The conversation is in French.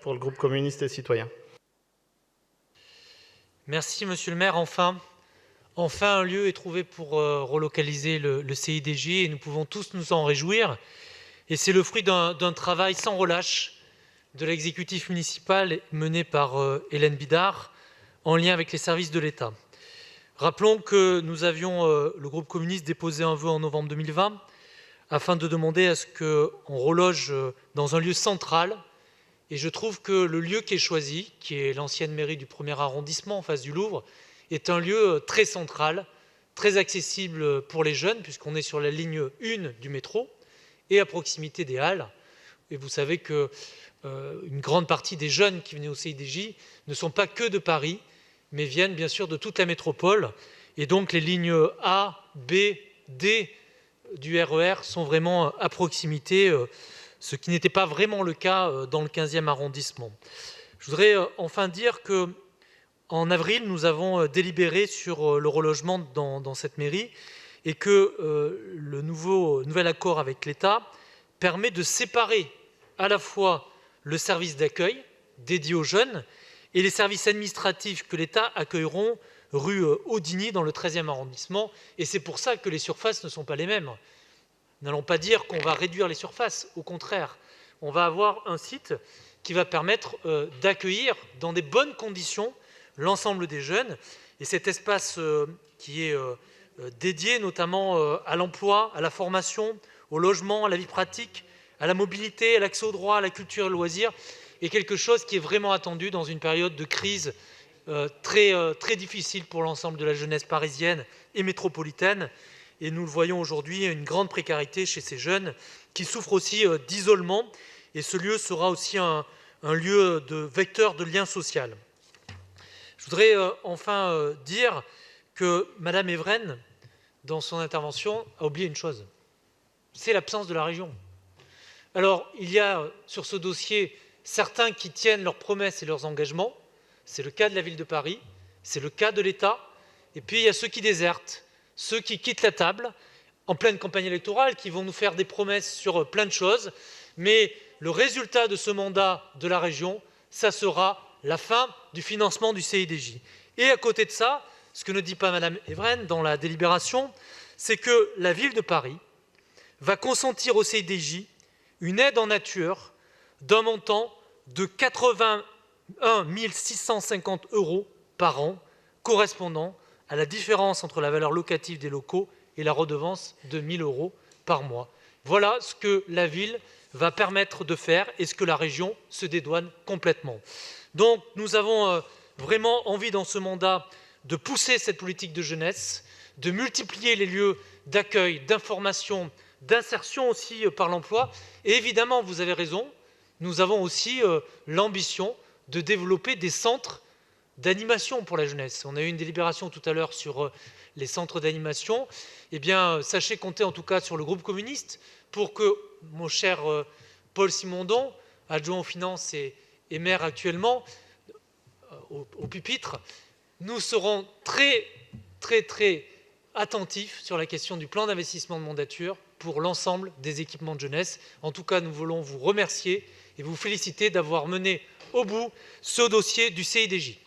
pour le groupe communiste et citoyen. Merci, monsieur le maire. Enfin, un lieu est trouvé pour relocaliser le CIDJ et nous pouvons tous nous en réjouir. Et c'est le fruit d'un travail sans relâche de l'exécutif municipal mené par Hélène Bidard en lien avec les services de l'État. Rappelons que nous avions, le groupe communiste, déposé un vœu en novembre 2020 afin de demander à ce qu'on reloge dans un lieu central. Et je trouve que le lieu qui est choisi, qui est l'ancienne mairie du 1er arrondissement en face du Louvre, est un lieu très central, très accessible pour les jeunes, puisqu'on est sur la ligne 1 du métro et à proximité des Halles. Et vous savez que une grande partie des jeunes qui venaient au CIDJ ne sont pas que de Paris, mais viennent bien sûr de toute la métropole. Et donc les lignes A, B, D du RER sont vraiment à proximité, ce qui n'était pas vraiment le cas dans le 15e arrondissement. Je voudrais enfin dire qu'en avril, nous avons délibéré sur le relogement dans cette mairie et que le nouvel accord avec l'État permet de séparer à la fois le service d'accueil dédié aux jeunes et les services administratifs que l'État accueilleront rue Audigny dans le 13e arrondissement. Et c'est pour ça que les surfaces ne sont pas les mêmes. N'allons pas dire qu'on va réduire les surfaces, au contraire. On va avoir un site qui va permettre d'accueillir dans des bonnes conditions l'ensemble des jeunes. Et cet espace qui est dédié notamment à l'emploi, à la formation, au logement, à la vie pratique, à la mobilité, à l'accès au droit, à la culture et le loisir, est quelque chose qui est vraiment attendu dans une période de crise très difficile pour l'ensemble de la jeunesse parisienne et métropolitaine. Et nous le voyons aujourd'hui, une grande précarité chez ces jeunes qui souffrent aussi d'isolement. Et ce lieu sera aussi un lieu de vecteur de lien social. Je voudrais enfin dire que Madame Evren, dans son intervention, a oublié une chose, c'est l'absence de la région. Alors, il y a sur ce dossier certains qui tiennent leurs promesses et leurs engagements, c'est le cas de la ville de Paris, c'est le cas de l'État, et puis il y a ceux qui désertent, ceux qui quittent la table en pleine campagne électorale, qui vont nous faire des promesses sur plein de choses, mais le résultat de ce mandat de la région, ça sera la fin du financement du CIDJ. Et à côté de ça, ce que ne dit pas Madame Evren dans la délibération, c'est que la ville de Paris va consentir au CIDJ une aide en nature d'un montant de 81 650 € par an, correspondant à la différence entre la valeur locative des locaux et la redevance de 1 000 € par mois. Voilà ce que la ville va permettre de faire et ce que la région se dédouane complètement. Donc nous avons vraiment envie dans ce mandat de pousser cette politique de jeunesse, de multiplier les lieux d'accueil, d'information, d'insertion aussi par l'emploi. Et évidemment, vous avez raison, nous avons aussi l'ambition de développer des centres d'animation pour la jeunesse. On a eu une délibération tout à l'heure sur les centres d'animation. Eh bien, sachez compter en tout cas sur le groupe communiste pour que mon cher Paul Simondon, adjoint aux finances et maire actuellement, au pupitre, nous serons très attentifs sur la question du plan d'investissement de mandature pour l'ensemble des équipements de jeunesse. En tout cas, nous voulons vous remercier et vous féliciter d'avoir mené au bout ce dossier du CIDJ.